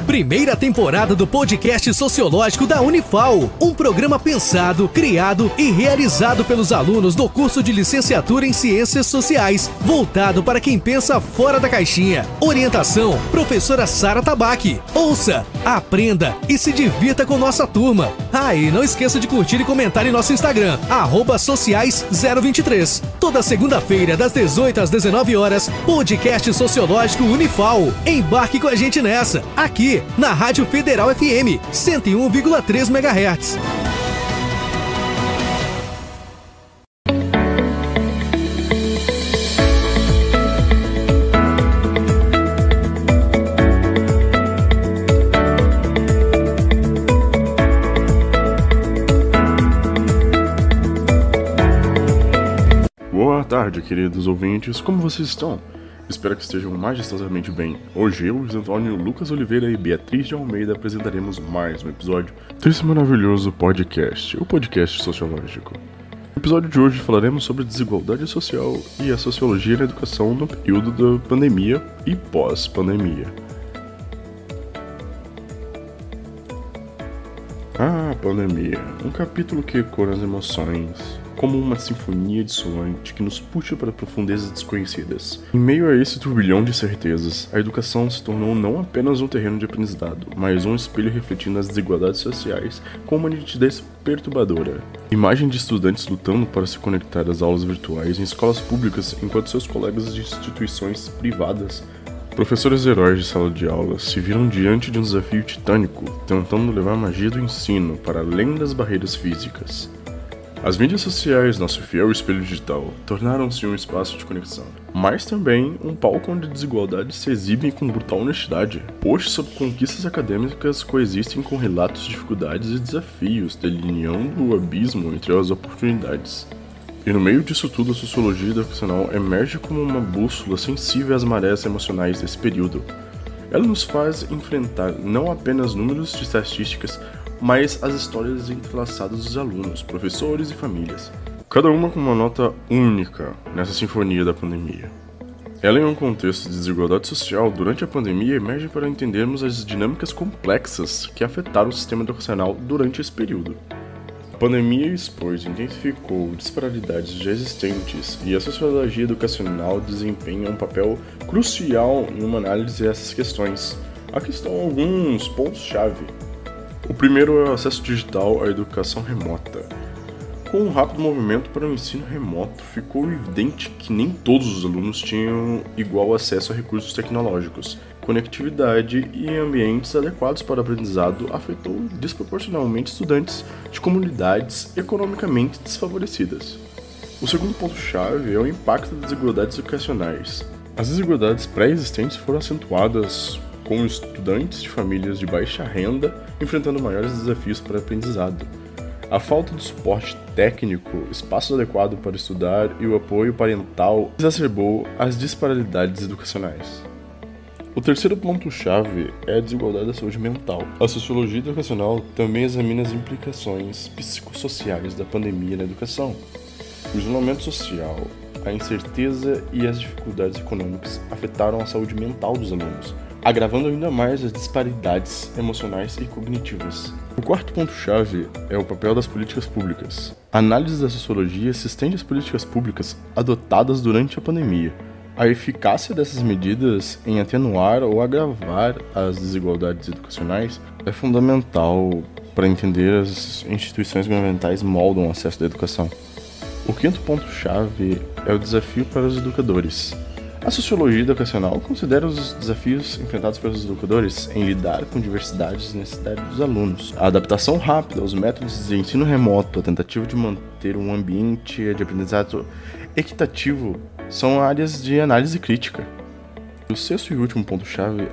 Primeira temporada do podcast sociológico da Unifal. Um programa pensado, criado e realizado pelos alunos do curso de licenciatura em Ciências Sociais, voltado para quem pensa fora da caixinha. Orientação, professora Sara Tabaque. Ouça, aprenda e se divirta com nossa turma. E não esqueça de curtir e comentar em nosso Instagram, @sociais023. Toda segunda-feira, das 18 às 19 horas, podcast sociológico Unifal. Embarque com a gente nessa, aqui na Rádio Federal FM 101,3 MHz. Boa tarde, queridos ouvintes, como vocês estão? Espero que estejam majestosamente bem. Hoje eu, Luiz Antônio, Lucas Oliveira e Beatriz de Almeida apresentaremos mais um episódio desse maravilhoso podcast, o podcast sociológico. No episódio de hoje falaremos sobre desigualdade social e a sociologia na educação no período da pandemia e pós-pandemia. A pandemia, um capítulo que ecoa nas emoções, como uma sinfonia dissonante que nos puxa para profundezas desconhecidas. Em meio a esse turbilhão de certezas, a educação se tornou não apenas um terreno de aprendizado, mas um espelho refletindo as desigualdades sociais com uma nitidez perturbadora. Imagem de estudantes lutando para se conectar às aulas virtuais em escolas públicas enquanto seus colegas de instituições privadas, professores heróis de sala de aula, se viram diante de um desafio titânico, tentando levar a magia do ensino para além das barreiras físicas. As mídias sociais, nosso fiel espelho digital, tornaram-se um espaço de conexão, mas também um palco onde desigualdades se exibem com brutal honestidade. Posts sobre conquistas acadêmicas coexistem com relatos de dificuldades e desafios, delineando o abismo entre as oportunidades. E no meio disso tudo, a sociologia educacional emerge como uma bússola sensível às marés emocionais desse período. Ela nos faz enfrentar não apenas números de estatísticas, mas as histórias entrelaçadas dos alunos, professores e famílias, cada uma com uma nota única nessa sinfonia da pandemia. Ela, em um contexto de desigualdade social durante a pandemia, emerge para entendermos as dinâmicas complexas que afetaram o sistema educacional durante esse período. A pandemia expôs e intensificou disparidades já existentes, e a sociologia educacional desempenha um papel crucial em uma análise dessas questões. Aqui estão alguns pontos-chave. O primeiro é o acesso digital à educação remota. Com um rápido movimento para o ensino remoto, ficou evidente que nem todos os alunos tinham igual acesso a recursos tecnológicos. Conectividade e ambientes adequados para o aprendizado afetou desproporcionalmente estudantes de comunidades economicamente desfavorecidas. O segundo ponto-chave é o impacto das desigualdades educacionais. As desigualdades pré-existentes foram acentuadas com estudantes de famílias de baixa renda enfrentando maiores desafios para o aprendizado. A falta de suporte técnico, espaço adequado para estudar e o apoio parental exacerbou as disparidades educacionais. O terceiro ponto-chave é a desigualdade da saúde mental. A sociologia educacional também examina as implicações psicossociais da pandemia na educação. O isolamento social, a incerteza e as dificuldades econômicas afetaram a saúde mental dos alunos, agravando ainda mais as disparidades emocionais e cognitivas. O quarto ponto-chave é o papel das políticas públicas. A análise da sociologia se estende às políticas públicas adotadas durante a pandemia. A eficácia dessas medidas em atenuar ou agravar as desigualdades educacionais é fundamental para entender as instituições governamentais moldam o acesso à educação. O quinto ponto-chave é o desafio para os educadores. A sociologia educacional considera os desafios enfrentados pelos educadores em lidar com diversidades e necessidades dos alunos. A adaptação rápida aos métodos de ensino remoto, a tentativa de manter um ambiente de aprendizado equitativo são áreas de análise crítica. O sexto e último ponto-chave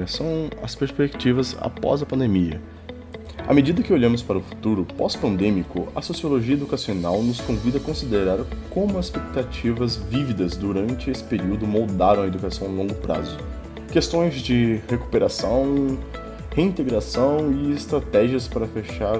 são as perspectivas após a pandemia. À medida que olhamos para o futuro pós-pandêmico, a sociologia educacional nos convida a considerar como as expectativas vívidas durante esse período moldaram a educação a longo prazo. Questões de recuperação, reintegração e estratégias para fechar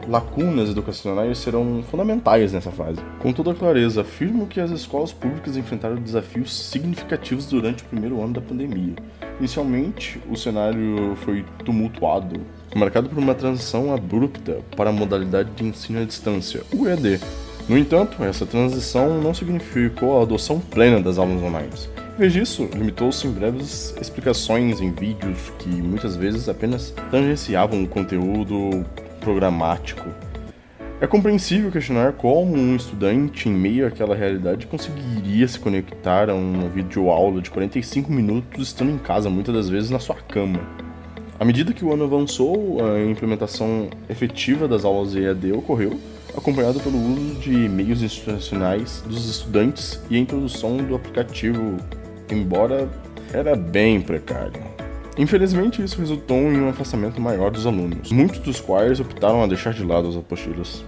lacunas educacionais serão fundamentais nessa fase. Com toda clareza, afirmo que as escolas públicas enfrentaram desafios significativos durante o primeiro ano da pandemia, Inicialmente, o cenário foi tumultuado, marcado por uma transição abrupta para a modalidade de ensino à distância, o EAD. No entanto, essa transição não significou a adoção plena das aulas online. Em vez disso, limitou-se em breves explicações em vídeos que muitas vezes apenas tangenciavam o conteúdo programático. É compreensível questionar como um estudante, em meio àquela realidade, conseguiria se conectar a uma videoaula de 45 minutos estando em casa, muitas das vezes na sua cama. À medida que o ano avançou, a implementação efetiva das aulas EAD ocorreu, acompanhado pelo uso de meios institucionais dos estudantes e a introdução do aplicativo, embora era bem precário. Infelizmente, isso resultou em um afastamento maior dos alunos, muitos dos quais optaram a deixar de lado as apostilas.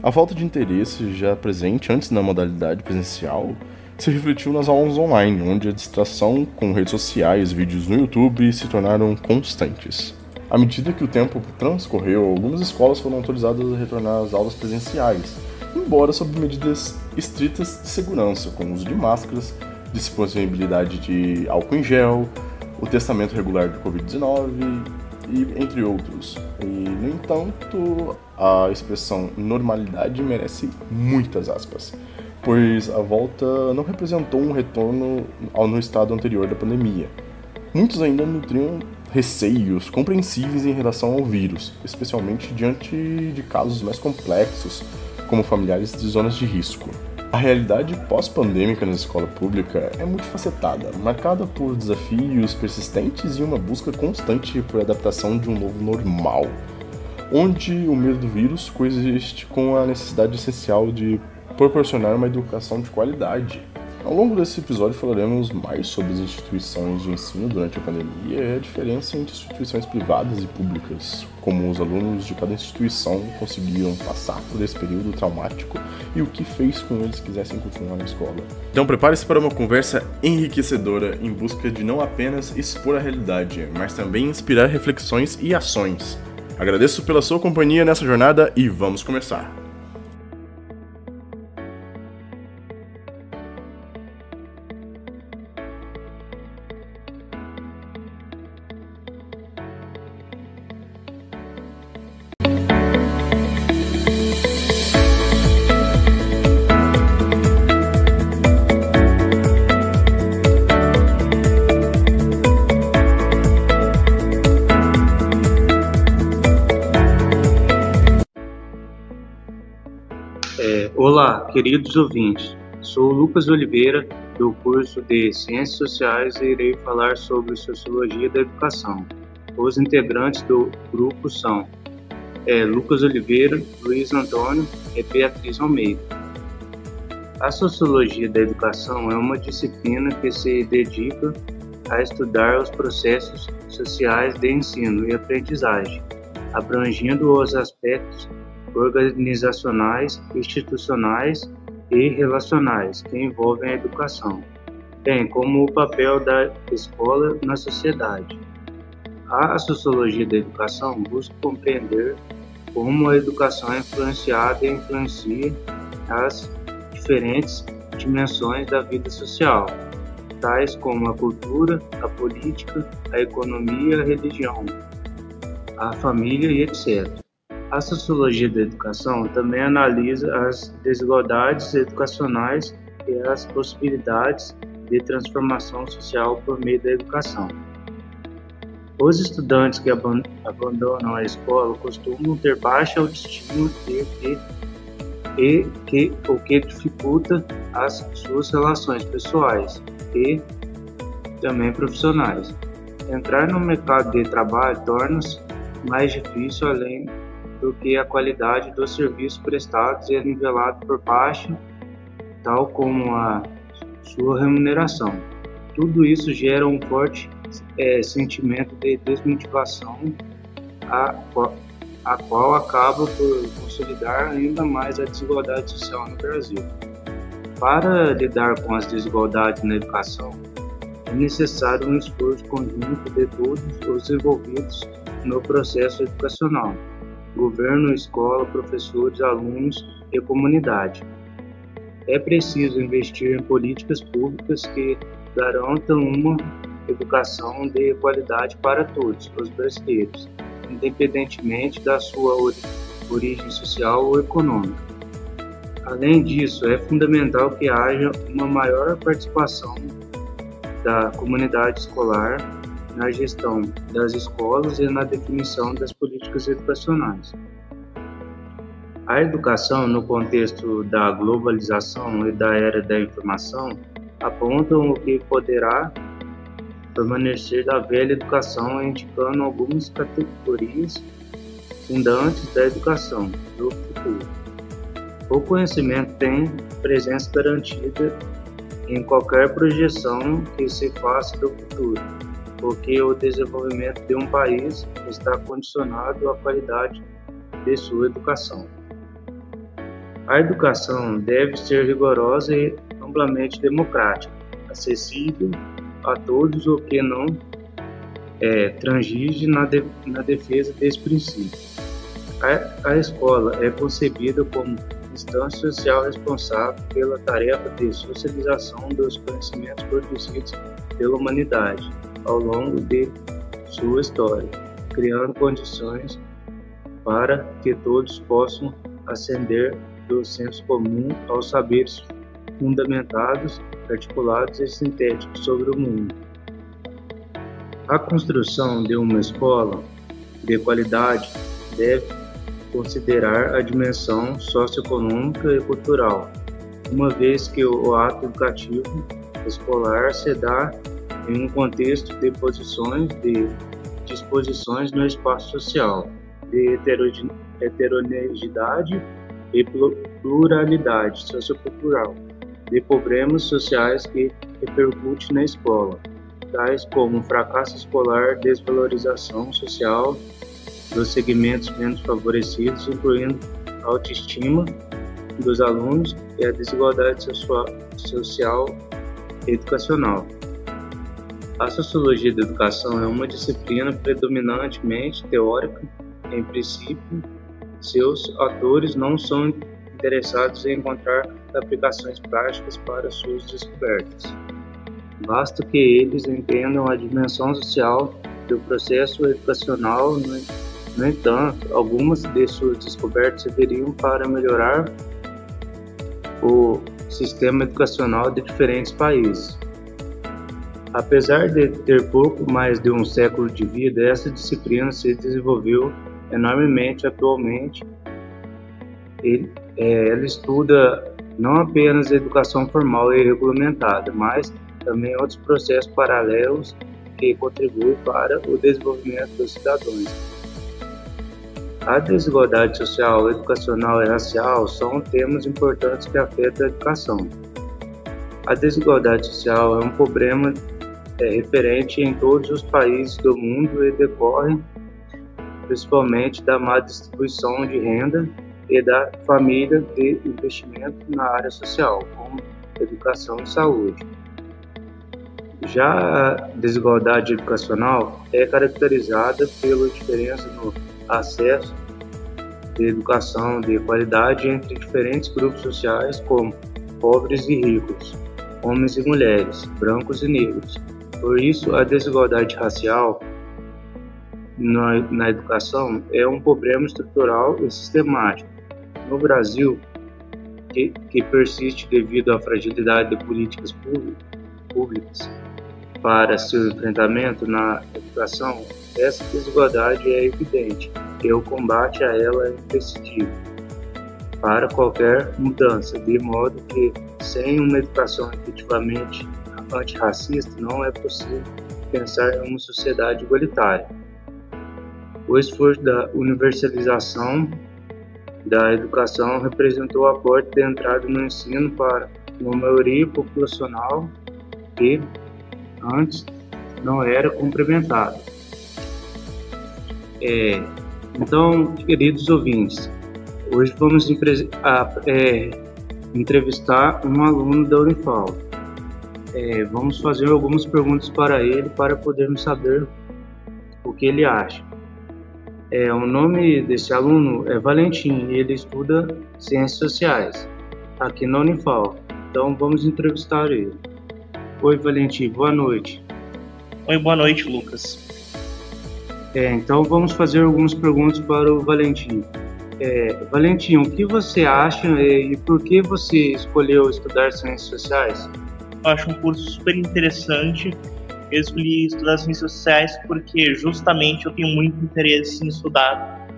A falta de interesse já presente antes na modalidade presencial se refletiu nas aulas online, onde a distração com redes sociais e vídeos no YouTube se tornaram constantes. À medida que o tempo transcorreu, algumas escolas foram autorizadas a retornar às aulas presenciais, embora sob medidas estritas de segurança, com o uso de máscaras, disponibilidade de álcool em gel, o testamento regular do Covid-19 e entre outros. E, no entanto, a expressão normalidade merece muitas aspas, pois a volta não representou um retorno no estado anterior da pandemia. Muitos ainda nutriam receios compreensíveis em relação ao vírus, especialmente diante de casos mais complexos, como familiares de zonas de risco. A realidade pós-pandêmica na escola pública é multifacetada, marcada por desafios persistentes e uma busca constante por adaptação de um novo normal, onde o medo do vírus coexiste com a necessidade essencial de proporcionar uma educação de qualidade. Ao longo desse episódio falaremos mais sobre as instituições de ensino durante a pandemia e a diferença entre instituições privadas e públicas, como os alunos de cada instituição conseguiram passar por esse período traumático e o que fez com eles quisessem continuar na escola. Então prepare-se para uma conversa enriquecedora em busca de não apenas expor a realidade, mas também inspirar reflexões e ações. Agradeço pela sua companhia nessa jornada e vamos começar! Olá, queridos ouvintes. Sou Lucas Oliveira, do curso de Ciências Sociais e irei falar sobre Sociologia da Educação. Os integrantes do grupo são Lucas Oliveira, Luiz Antônio e Beatriz Almeida. A Sociologia da Educação é uma disciplina que se dedica a estudar os processos sociais de ensino e aprendizagem, abrangendo os aspectos organizacionais, institucionais e relacionais que envolvem a educação, bem como o papel da escola na sociedade. A sociologia da educação busca compreender como a educação é influenciada e influencia as diferentes dimensões da vida social, tais como a cultura, a política, a economia, a religião, a família e etc. A sociologia da educação também analisa as desigualdades educacionais e as possibilidades de transformação social por meio da educação. Os estudantes que abandonam a escola costumam ter baixa autoestima o que dificulta as suas relações pessoais e também profissionais. Entrar no mercado de trabalho torna-se mais difícil, além do que a qualidade dos serviços prestados é nivelada por baixo, tal como a sua remuneração. Tudo isso gera um forte sentimento de desmotivação, a qual acaba por consolidar ainda mais a desigualdade social no Brasil. Para lidar com as desigualdades na educação, é necessário um esforço conjunto de todos os envolvidos no processo educacional: governo, escola, professores, alunos e comunidade. É preciso investir em políticas públicas que garantam uma educação de qualidade para todos os brasileiros, independentemente da sua origem social ou econômica. Além disso, é fundamental que haja uma maior participação da comunidade escolar na gestão das escolas e na definição das políticas educacionais. A educação, no contexto da globalização e da era da informação, apontam o que poderá permanecer da velha educação, indicando algumas categorias fundantes da educação do futuro. O conhecimento tem presença garantida em qualquer projeção que se faça do futuro, porque o desenvolvimento de um país está condicionado à qualidade de sua educação. A educação deve ser rigorosa e amplamente democrática, acessível a todos, o que não transige na defesa desse princípio. A escola é concebida como instância social responsável pela tarefa de socialização dos conhecimentos produzidos pela humanidade ao longo de sua história, criando condições para que todos possam ascender do senso comum aos saberes fundamentados, articulados e sintéticos sobre o mundo. A construção de uma escola de qualidade deve considerar a dimensão socioeconômica e cultural, uma vez que o ato educativo escolar se dá em um contexto de disposições no espaço social, de heterogeneidade e pluralidade sociocultural, de problemas sociais que repercutem na escola, tais como fracasso escolar, desvalorização social dos segmentos menos favorecidos, incluindo a autoestima dos alunos e a desigualdade social e educacional. A sociologia da educação é uma disciplina predominantemente teórica. Em princípio, seus atores não são interessados em encontrar aplicações práticas para suas descobertas. Basta que eles entendam a dimensão social do processo educacional. No entanto, algumas de suas descobertas serviriam para melhorar o sistema educacional de diferentes países. Apesar de ter pouco mais de um século de vida, essa disciplina se desenvolveu enormemente atualmente. Ela estuda não apenas a educação formal e regulamentada, mas também outros processos paralelos que contribuem para o desenvolvimento dos cidadãos. A desigualdade social, educacional e racial são temas importantes que afetam a educação. A desigualdade social é um problema referente em todos os países do mundo e decorre principalmente da má distribuição de renda e da família de investimento na área social, como educação e saúde. Já a desigualdade educacional é caracterizada pela diferença no acesso de educação de qualidade entre diferentes grupos sociais, como pobres e ricos, homens e mulheres, brancos e negros. Por isso, a desigualdade racial na educação é um problema estrutural e sistemático. No Brasil, que persiste devido à fragilidade de políticas públicas para seu enfrentamento na educação, essa desigualdade é evidente e o combate a ela é imprescindível para qualquer mudança, de modo que, sem uma educação efetivamente antirracista, não é possível pensar em uma sociedade igualitária. O esforço da universalização da educação representou a porta de entrada no ensino para uma maioria populacional que antes não era cumprimentada. Então, queridos ouvintes, hoje vamos entrevistar um aluno da Unifal. Vamos fazer algumas perguntas para ele para podermos saber o que ele acha. O nome desse aluno é Valentim e ele estuda Ciências Sociais aqui na Unifal. Então vamos entrevistar ele. Oi, Valentim, boa noite. Oi, boa noite, Lucas. Então vamos fazer algumas perguntas para o Valentim. Valentim, o que você acha e por que você escolheu estudar Ciências Sociais? Eu acho um curso super interessante. Eu escolhi estudar Ciências Sociais porque justamente eu tenho muito interesse em estudar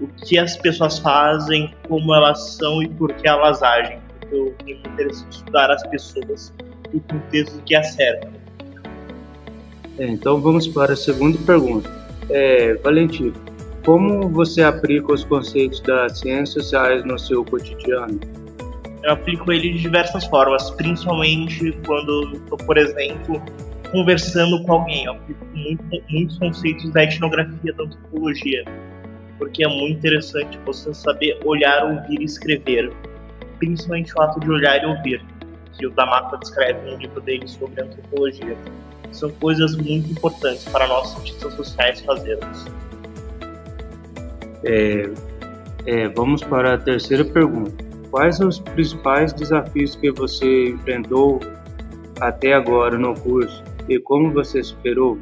o que as pessoas fazem, como elas são e por que elas agem. Eu tenho muito interesse em estudar as pessoas e o contexto que as cerca. Então vamos para a segunda pergunta. Valentim, como você aplica os conceitos das ciências sociais no seu cotidiano? Eu aplico ele de diversas formas, principalmente quando estou, por exemplo, conversando com alguém. Eu aplico muitos conceitos da etnografia, da antropologia, porque é muito interessante você saber olhar, ouvir e escrever, principalmente o ato de olhar e ouvir, que o Damata descreve no livro dele sobre antropologia. São coisas muito importantes para nós cientistas sociais fazermos. Vamos para a terceira pergunta. Quais os principais desafios que você enfrentou até agora no curso e como você superou?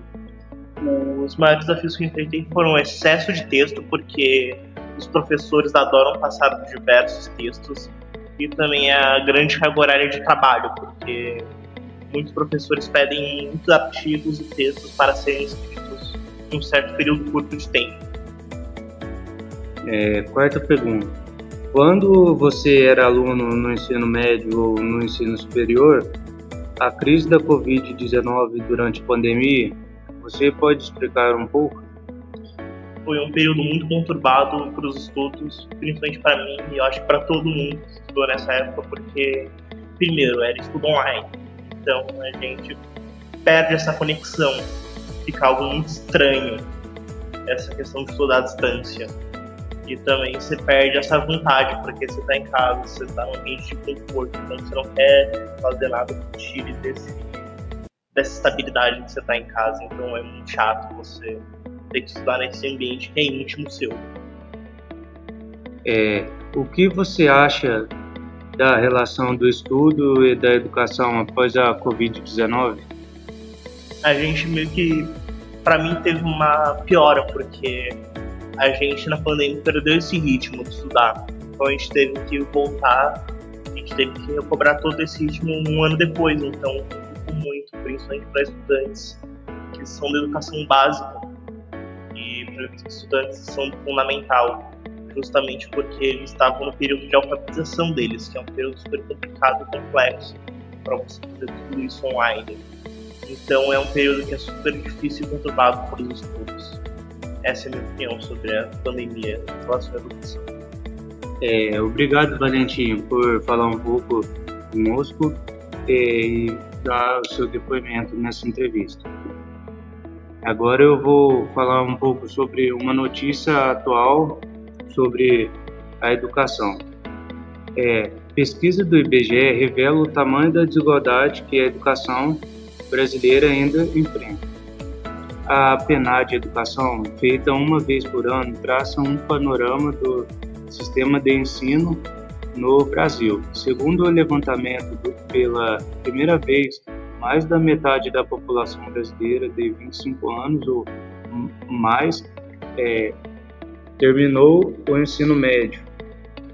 Os maiores desafios que eu enfrentei foram o excesso de texto, porque os professores adoram passar por diversos textos, e também a grande carga horária de trabalho, porque muitos professores pedem muitos artigos e textos para serem escritos em um certo período curto de tempo. Quarta pergunta. Quando você era aluno no ensino médio ou no ensino superior, a crise da Covid-19 durante a pandemia, você pode explicar um pouco? Foi um período muito conturbado para os estudos, principalmente para mim e eu acho que para todo mundo que estudou nessa época, porque, primeiro, era estudo online, então a gente perde essa conexão, fica algo muito estranho, essa questão de estudar à distância. E também você perde essa vontade, porque você está em casa, você está num ambiente de conforto, então você não quer fazer nada que tire dessa estabilidade que você está em casa. Então é muito chato você ter que estudar nesse ambiente que é íntimo seu. O que você acha da relação do estudo e da educação após a Covid-19? A gente meio que, para mim, teve uma piora, porque a gente na pandemia perdeu esse ritmo de estudar, então a gente teve que voltar, a gente teve que recobrar todo esse ritmo um ano depois, então complicou muito, principalmente para estudantes que são da educação básica e para estudantes que são do fundamental, justamente porque eles estavam no período de alfabetização deles, que é um período super complicado e complexo para você fazer tudo isso online. Então é um período que é super difícil e conturbado para os estudos. Essa é a minha opinião sobre a pandemia em relação à educação. Obrigado, Valentim, por falar um pouco conosco e dar o seu depoimento nessa entrevista. Agora eu vou falar um pouco sobre uma notícia atual sobre a educação. Pesquisa do IBGE revela o tamanho da desigualdade que a educação brasileira ainda enfrenta. A PNAD Educação, feita uma vez por ano, traça um panorama do sistema de ensino no Brasil. Segundo o levantamento, pela primeira vez, mais da metade da população brasileira de 25 anos ou mais terminou o ensino médio.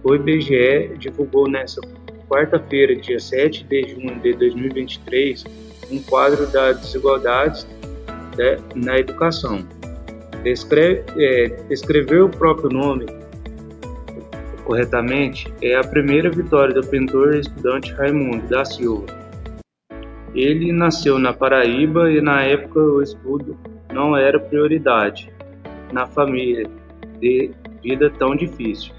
O IBGE divulgou nesta quarta-feira, dia 7 de junho de 2023, um quadro das desigualdades na educação. Escrever o próprio nome corretamente é a primeira vitória do pintor e estudante Raimundo da Silva. Ele nasceu na Paraíba e na época o estudo não era prioridade na família de vida tão difícil.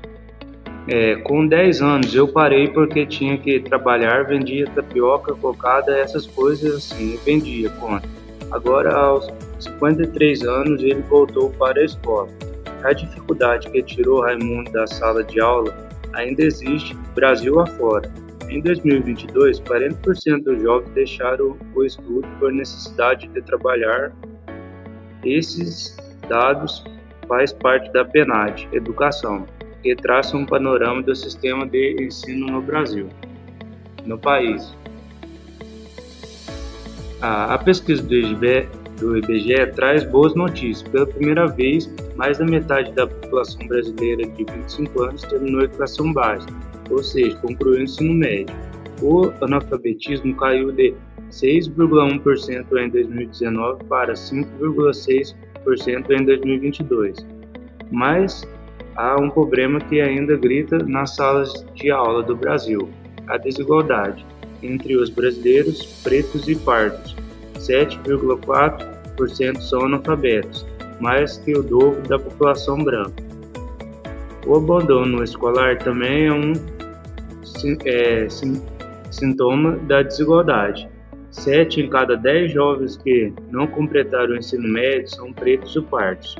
Com 10 anos eu parei porque tinha que trabalhar, vendia tapioca, cocada, essas coisas assim, vendia, conta. Agora, aos 53 anos, ele voltou para a escola. A dificuldade que tirou Raimundo da sala de aula ainda existe Brasil afora. Em 2022, 40% dos jovens deixaram o estudo por necessidade de trabalhar. Esses dados fazem parte da PNAD Educação, que traça um panorama do sistema de ensino no Brasil, no país. A pesquisa do do IBGE traz boas notícias. Pela primeira vez, mais da metade da população brasileira de 25 anos terminou a educação básica, ou seja, concluiu o ensino médio. O analfabetismo caiu de 6,1% em 2019 para 5,6% em 2022. Mas há um problema que ainda grita nas salas de aula do Brasil: a desigualdade entre os brasileiros pretos e pardos. 7,4% são analfabetos, mais que o dobro da população branca. O abandono escolar também é um sintoma da desigualdade. 7 em cada 10 jovens que não completaram o ensino médio são pretos ou pardos.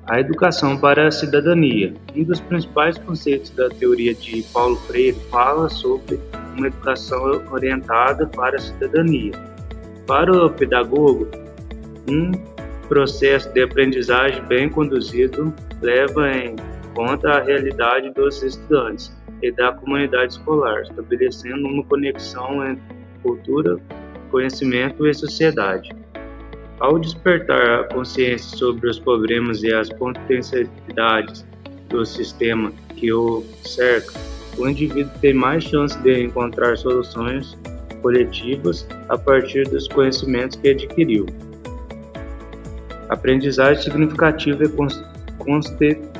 A educação para a cidadania. Um dos principais conceitos da teoria de Paulo Freire fala sobre uma educação orientada para a cidadania. Para o pedagogo, um processo de aprendizagem bem conduzido leva em conta a realidade dos estudantes e da comunidade escolar, estabelecendo uma conexão entre cultura, conhecimento e sociedade. Ao despertar a consciência sobre os problemas e as potencialidades do sistema que o cerca, o indivíduo tem mais chance de encontrar soluções coletivas a partir dos conhecimentos que adquiriu. Aprendizagem significativa e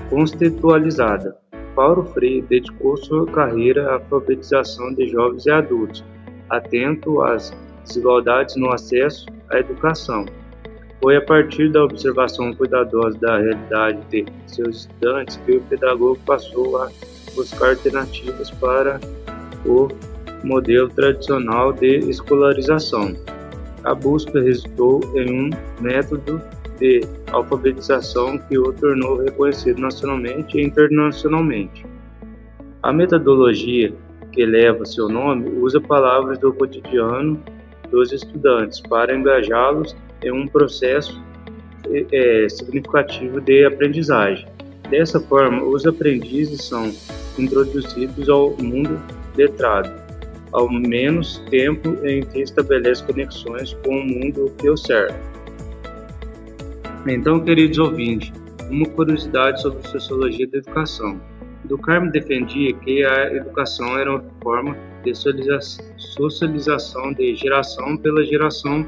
contextualizada. Paulo Freire dedicou sua carreira à alfabetização de jovens e adultos, atento às desigualdades no acesso à educação. Foi a partir da observação cuidadosa da realidade de seus estudantes que o pedagogo passou a buscar alternativas para o modelo tradicional de escolarização. A busca resultou em um método de alfabetização que o tornou reconhecido nacionalmente e internacionalmente. A metodologia que leva seu nome usa palavras do cotidiano dos estudantes para engajá-los em um processo significativo de aprendizagem. Dessa forma, os aprendizes são introduzidos ao mundo letrado, ao menos tempo em que estabelece conexões com o mundo que o cerca. Então, queridos ouvintes, uma curiosidade sobre a sociologia da educação. Durkheim defendia que a educação era uma forma de socialização de geração pela geração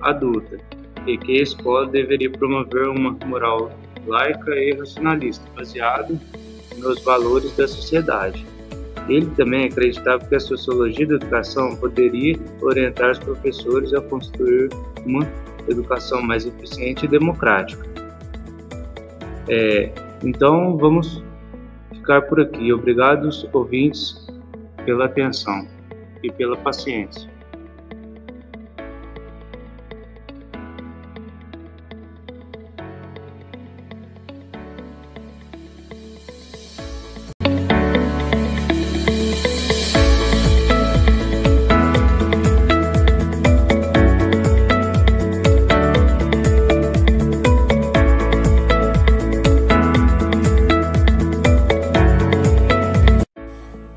adulta, e que a escola deveria promover uma moral laica e racionalista, baseada nos valores da sociedade. Ele também acreditava que a sociologia da educação poderia orientar os professores a construir uma educação mais eficiente e democrática. Então, vamos ficar por aqui. Obrigado, ouvintes, pela atenção e pela paciência.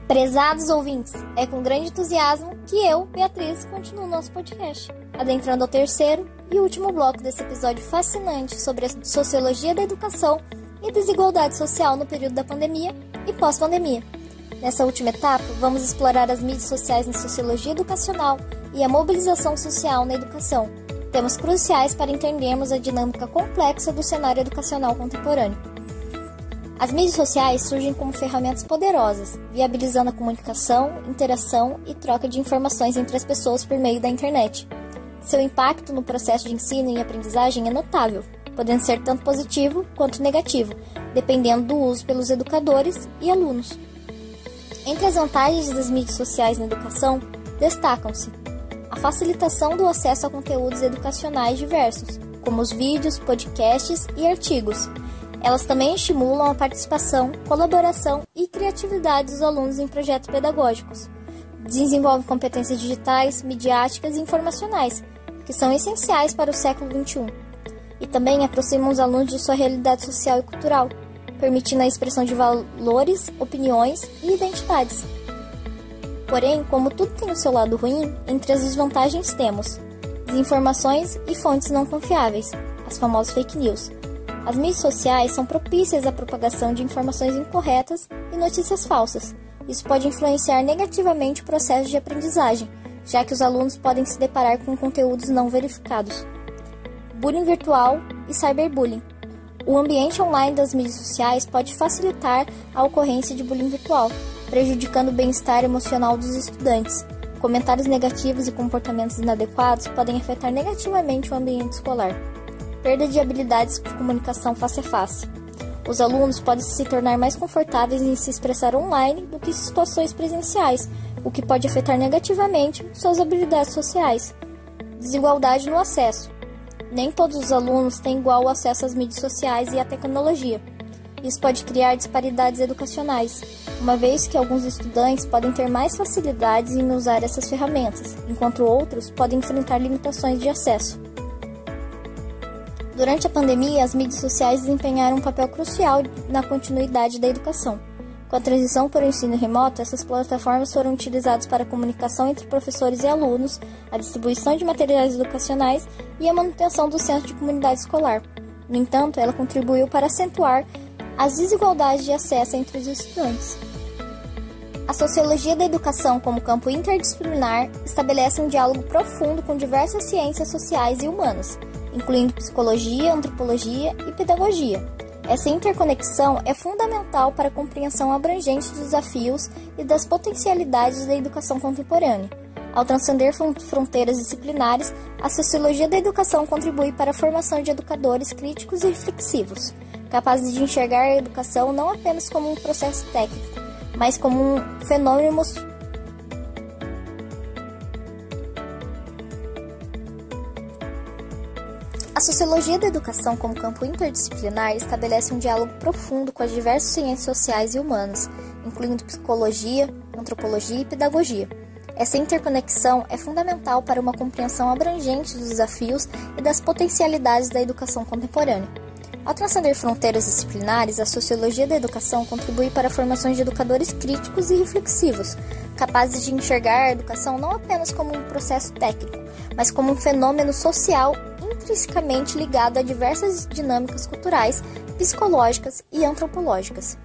Prezados ouvintes, é com grande entusiasmo que eu, Beatriz, continuo nosso podcast, adentrando ao terceiro e último bloco desse episódio fascinante sobre a sociologia da educação e desigualdade social no período da pandemia e pós-pandemia. Nessa última etapa, vamos explorar as mídias sociais na sociologia educacional e a mobilização social na educação, temas cruciais para entendermos a dinâmica complexa do cenário educacional contemporâneo. As mídias sociais surgem como ferramentas poderosas, viabilizando a comunicação, interação e troca de informações entre as pessoas por meio da internet. Seu impacto no processo de ensino e aprendizagem é notável, podendo ser tanto positivo quanto negativo, dependendo do uso pelos educadores e alunos. Entre as vantagens das mídias sociais na educação, destacam-se a facilitação do acesso a conteúdos educacionais diversos, como os vídeos, podcasts e artigos. Elas também estimulam a participação, colaboração e criatividade dos alunos em projetos pedagógicos. Desenvolvem competências digitais, midiáticas e informacionais, que são essenciais para o século XXI. E também aproximam os alunos de sua realidade social e cultural, permitindo a expressão de valores, opiniões e identidades. Porém, como tudo tem o seu lado ruim, entre as desvantagens temos desinformações e fontes não confiáveis, as famosas fake news. As mídias sociais são propícias à propagação de informações incorretas e notícias falsas. Isso pode influenciar negativamente o processo de aprendizagem, já que os alunos podem se deparar com conteúdos não verificados. Bullying virtual e cyberbullying. O ambiente online das mídias sociais pode facilitar a ocorrência de bullying virtual, prejudicando o bem-estar emocional dos estudantes. Comentários negativos e comportamentos inadequados podem afetar negativamente o ambiente escolar. Perda de habilidades de comunicação face a face. Os alunos podem se tornar mais confortáveis em se expressar online do que em situações presenciais, o que pode afetar negativamente suas habilidades sociais. Desigualdade no acesso. Nem todos os alunos têm igual acesso às mídias sociais e à tecnologia. Isso pode criar disparidades educacionais, uma vez que alguns estudantes podem ter mais facilidades em usar essas ferramentas, enquanto outros podem enfrentar limitações de acesso. Durante a pandemia, as mídias sociais desempenharam um papel crucial na continuidade da educação. Com a transição para o ensino remoto, essas plataformas foram utilizadas para a comunicação entre professores e alunos, a distribuição de materiais educacionais e a manutenção do senso de comunidade escolar. No entanto, ela contribuiu para acentuar as desigualdades de acesso entre os estudantes. A sociologia da educação como campo interdisciplinar estabelece um diálogo profundo com diversas ciências sociais e humanas, incluindo psicologia, antropologia e pedagogia. Essa interconexão é fundamental para a compreensão abrangente dos desafios e das potencialidades da educação contemporânea. Ao transcender fronteiras disciplinares, a sociologia da educação contribui para a formação de educadores críticos e reflexivos, capazes de enxergar a educação não apenas como um processo técnico, mas como um fenômeno A sociologia da educação como campo interdisciplinar estabelece um diálogo profundo com as diversas ciências sociais e humanas, incluindo psicologia, antropologia e pedagogia. Essa interconexão é fundamental para uma compreensão abrangente dos desafios e das potencialidades da educação contemporânea. Ao transcender fronteiras disciplinares, a sociologia da educação contribui para a formação de educadores críticos e reflexivos, capazes de enxergar a educação não apenas como um processo técnico, mas como um fenômeno social intrinsecamente ligado a diversas dinâmicas culturais, psicológicas e antropológicas.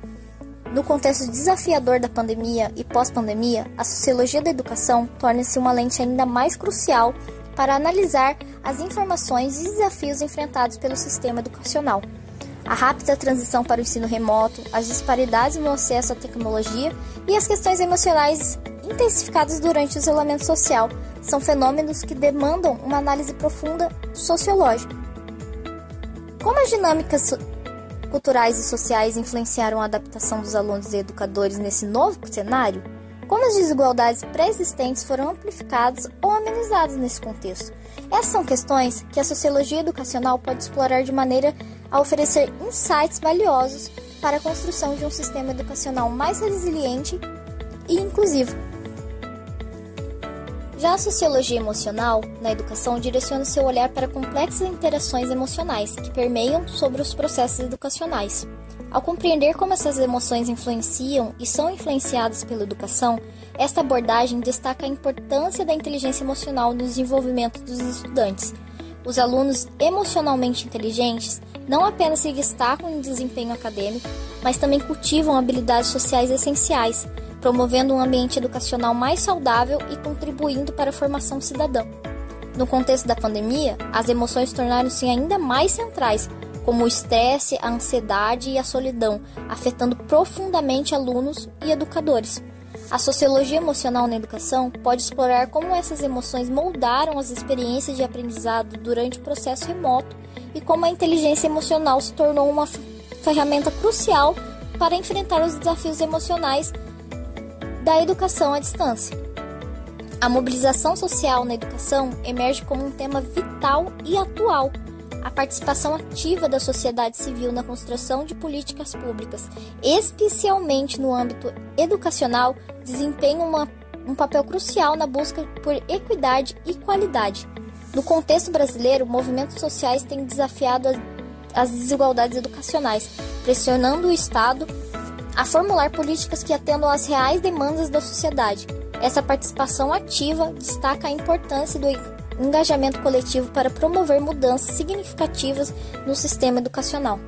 No contexto desafiador da pandemia e pós-pandemia, a sociologia da educação torna-se uma lente ainda mais crucial para analisar as informações e desafios enfrentados pelo sistema educacional. A rápida transição para o ensino remoto, as disparidades no acesso à tecnologia e as questões emocionais intensificadas durante o isolamento social são fenômenos que demandam uma análise profunda sociológica. Como as dinâmicas culturais e sociais influenciaram a adaptação dos alunos e educadores nesse novo cenário? Como as desigualdades pré-existentes foram amplificadas ou amenizadas nesse contexto? Essas são questões que a sociologia educacional pode explorar de maneira a oferecer insights valiosos para a construção de um sistema educacional mais resiliente e inclusivo. Já a sociologia emocional, na educação, direciona seu olhar para complexas interações emocionais que permeiam sobre os processos educacionais. Ao compreender como essas emoções influenciam e são influenciadas pela educação, esta abordagem destaca a importância da inteligência emocional no desenvolvimento dos estudantes. Os alunos emocionalmente inteligentes não apenas se destacam em desempenho acadêmico, mas também cultivam habilidades sociais essenciais, promovendo um ambiente educacional mais saudável e contribuindo para a formação cidadã. No contexto da pandemia, as emoções tornaram-se ainda mais centrais, como o estresse, a ansiedade e a solidão, afetando profundamente alunos e educadores. A sociologia emocional na educação pode explorar como essas emoções moldaram as experiências de aprendizado durante o processo remoto e como a inteligência emocional se tornou uma ferramenta crucial para enfrentar os desafios emocionais da educação à distância. A mobilização social na educação emerge como um tema vital e atual. A participação ativa da sociedade civil na construção de políticas públicas, especialmente no âmbito educacional, desempenha um papel crucial na busca por equidade e qualidade. No contexto brasileiro, movimentos sociais têm desafiado as desigualdades educacionais, pressionando o Estado a formular políticas que atendam às reais demandas da sociedade. Essa participação ativa destaca a importância do engajamento coletivo para promover mudanças significativas no sistema educacional.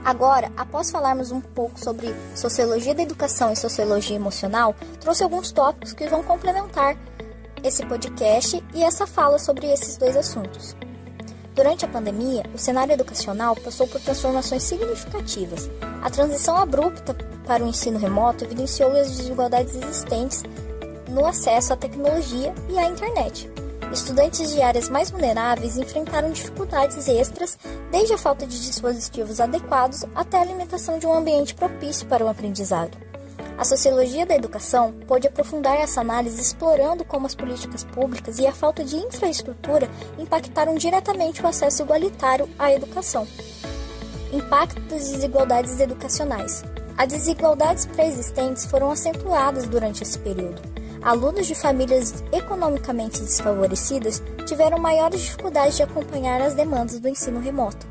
Agora, após falarmos um pouco sobre sociologia da educação e sociologia emocional, trouxe alguns tópicos que vão complementar esse podcast e essa fala sobre esses dois assuntos. Durante a pandemia, o cenário educacional passou por transformações significativas. A transição abrupta para o ensino remoto evidenciou as desigualdades existentes no acesso à tecnologia e à internet. Estudantes de áreas mais vulneráveis enfrentaram dificuldades extras, desde a falta de dispositivos adequados até a limitação de um ambiente propício para o aprendizado. A sociologia da educação pôde aprofundar essa análise explorando como as políticas públicas e a falta de infraestrutura impactaram diretamente o acesso igualitário à educação. Impacto das desigualdades educacionais. As desigualdades pré-existentes foram acentuadas durante esse período. Alunos de famílias economicamente desfavorecidas tiveram maiores dificuldades de acompanhar as demandas do ensino remoto.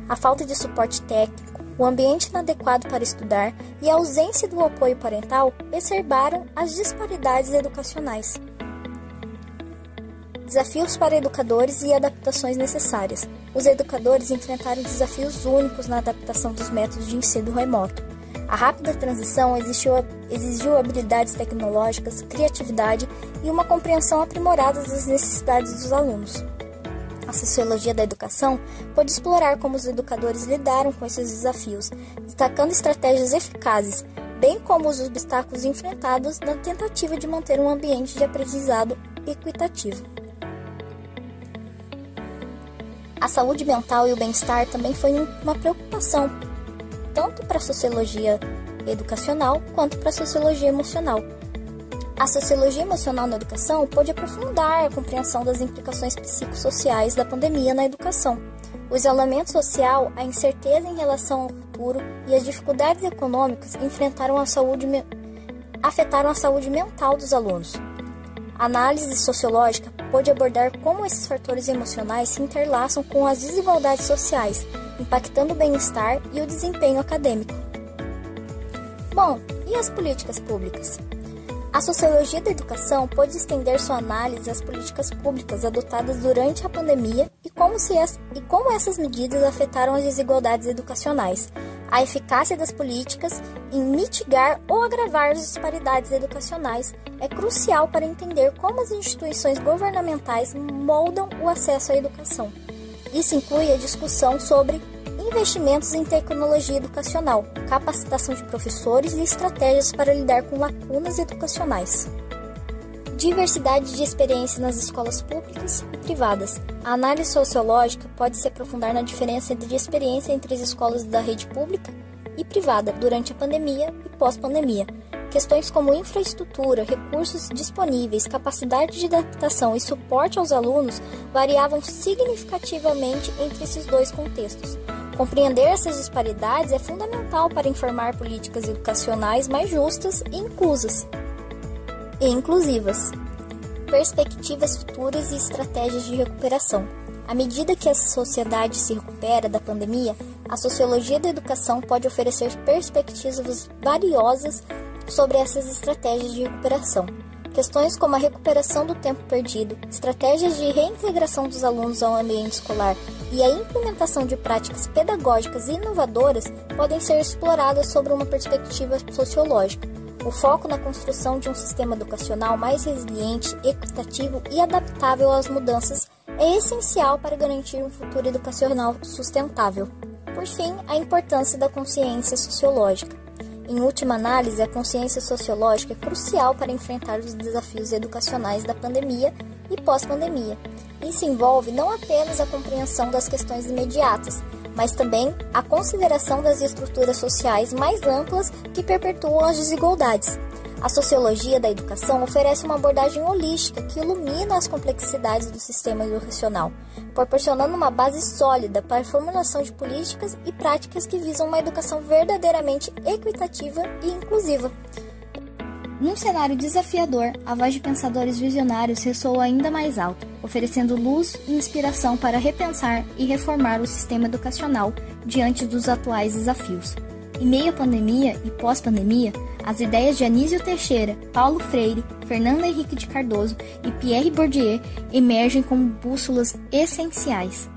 A falta de suporte técnico, o ambiente inadequado para estudar e a ausência do apoio parental exacerbaram as disparidades educacionais. Desafios para educadores e adaptações necessárias. Os educadores enfrentaram desafios únicos na adaptação dos métodos de ensino remoto. A rápida transição exigiu habilidades tecnológicas, criatividade e uma compreensão aprimorada das necessidades dos alunos. A sociologia da educação pôde explorar como os educadores lidaram com esses desafios, destacando estratégias eficazes, bem como os obstáculos enfrentados na tentativa de manter um ambiente de aprendizado equitativo. A saúde mental e o bem-estar também foi uma preocupação, tanto para a sociologia educacional quanto para a sociologia emocional. A sociologia emocional na educação pôde aprofundar a compreensão das implicações psicossociais da pandemia na educação. O isolamento social, a incerteza em relação ao futuro e as dificuldades econômicas afetaram a saúde mental dos alunos. A análise sociológica pôde abordar como esses fatores emocionais se interlaçam com as desigualdades sociais, impactando o bem-estar e o desempenho acadêmico. Bom, e as políticas públicas? A sociologia da educação pôde estender sua análise às políticas públicas adotadas durante a pandemia e como essas medidas afetaram as desigualdades educacionais. A eficácia das políticas em mitigar ou agravar as disparidades educacionais é crucial para entender como as instituições governamentais moldam o acesso à educação. Isso inclui a discussão sobre investimentos em tecnologia educacional, capacitação de professores e estratégias para lidar com lacunas educacionais. Diversidade de experiências nas escolas públicas e privadas. A análise sociológica pode se aprofundar na diferença de experiência entre as escolas da rede pública e privada durante a pandemia e pós-pandemia. Questões como infraestrutura, recursos disponíveis, capacidade de adaptação e suporte aos alunos variavam significativamente entre esses dois contextos. Compreender essas disparidades é fundamental para informar políticas educacionais mais justas e inclusivas. Perspectivas futuras e estratégias de recuperação. À medida que a sociedade se recupera da pandemia, a sociologia da educação pode oferecer perspectivas valiosas sobre essas estratégias de recuperação. Questões como a recuperação do tempo perdido, estratégias de reintegração dos alunos ao ambiente escolar e a implementação de práticas pedagógicas inovadoras podem ser exploradas sob uma perspectiva sociológica. O foco na construção de um sistema educacional mais resiliente, equitativo e adaptável às mudanças é essencial para garantir um futuro educacional sustentável. Por fim, a importância da consciência sociológica. Em última análise, a consciência sociológica é crucial para enfrentar os desafios educacionais da pandemia e pós-pandemia. Isso envolve não apenas a compreensão das questões imediatas, mas também a consideração das estruturas sociais mais amplas que perpetuam as desigualdades. A sociologia da educação oferece uma abordagem holística que ilumina as complexidades do sistema educacional, proporcionando uma base sólida para a formulação de políticas e práticas que visam uma educação verdadeiramente equitativa e inclusiva. Num cenário desafiador, a voz de pensadores visionários ressoa ainda mais alto, oferecendo luz e inspiração para repensar e reformar o sistema educacional diante dos atuais desafios. Em meio à pandemia e pós-pandemia, as ideias de Anísio Teixeira, Paulo Freire, Fernando Henrique de Cardoso e Pierre Bourdieu emergem como bússolas essenciais.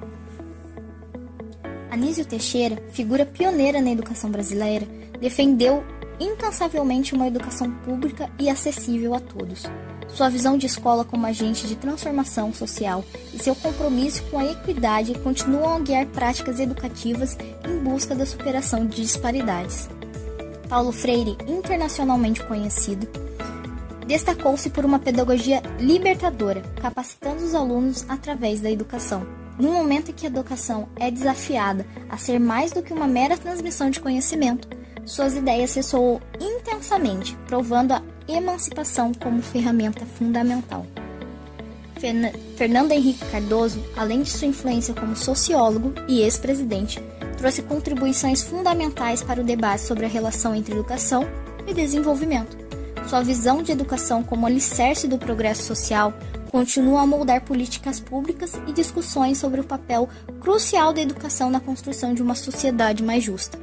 Anísio Teixeira, figura pioneira na educação brasileira, defendeu incansavelmente uma educação pública e acessível a todos. Sua visão de escola como agente de transformação social e seu compromisso com a equidade continuam a guiar práticas educativas em busca da superação de disparidades. Paulo Freire, internacionalmente conhecido, destacou-se por uma pedagogia libertadora, capacitando os alunos através da educação. No momento em que a educação é desafiada a ser mais do que uma mera transmissão de conhecimento, suas ideias ressoam intensamente, provando a emancipação como ferramenta fundamental. Fernando Henrique Cardoso, além de sua influência como sociólogo e ex-presidente, trouxe contribuições fundamentais para o debate sobre a relação entre educação e desenvolvimento. Sua visão de educação como alicerce do progresso social continua a moldar políticas públicas e discussões sobre o papel crucial da educação na construção de uma sociedade mais justa.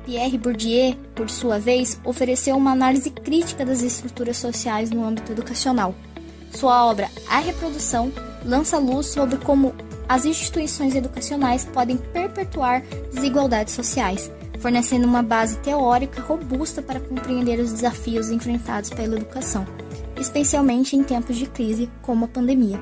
Pierre Bourdieu, por sua vez, ofereceu uma análise crítica das estruturas sociais no âmbito educacional. Sua obra A Reprodução lança luz sobre como as instituições educacionais podem perpetuar desigualdades sociais, fornecendo uma base teórica robusta para compreender os desafios enfrentados pela educação, especialmente em tempos de crise como a pandemia.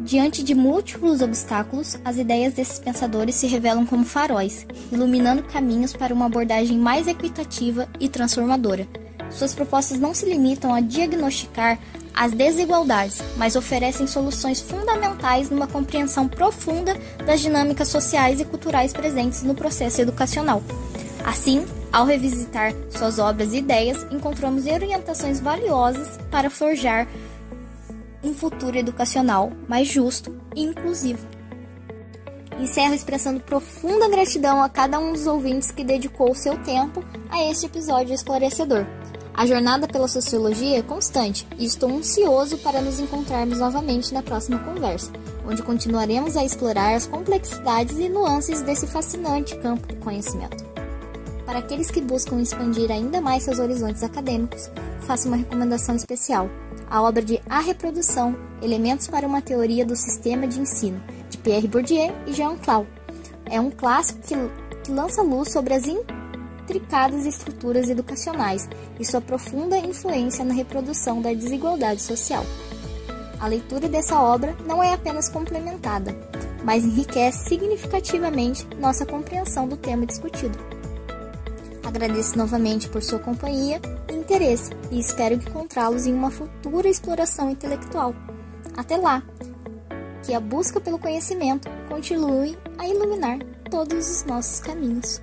Diante de múltiplos obstáculos, as ideias desses pensadores se revelam como faróis, iluminando caminhos para uma abordagem mais equitativa e transformadora. Suas propostas não se limitam a diagnosticar as desigualdades, mas oferecem soluções fundamentais numa compreensão profunda das dinâmicas sociais e culturais presentes no processo educacional. Assim, ao revisitar suas obras e ideias, encontramos orientações valiosas para forjar um futuro educacional mais justo e inclusivo. Encerro expressando profunda gratidão a cada um dos ouvintes que dedicou o seu tempo a este episódio esclarecedor. A jornada pela sociologia é constante e estou ansioso para nos encontrarmos novamente na próxima conversa, onde continuaremos a explorar as complexidades e nuances desse fascinante campo de conhecimento. Para aqueles que buscam expandir ainda mais seus horizontes acadêmicos, faço uma recomendação especial: a obra de A Reprodução, Elementos para uma Teoria do Sistema de Ensino, de Pierre Bourdieu e Jean Claude. É um clássico que lança luz sobre as intricadas estruturas educacionais e sua profunda influência na reprodução da desigualdade social. A leitura dessa obra não é apenas complementada, mas enriquece significativamente nossa compreensão do tema discutido. Agradeço novamente por sua companhia e interesse e espero encontrá-los em uma futura exploração intelectual. Até lá! Que a busca pelo conhecimento continue a iluminar todos os nossos caminhos.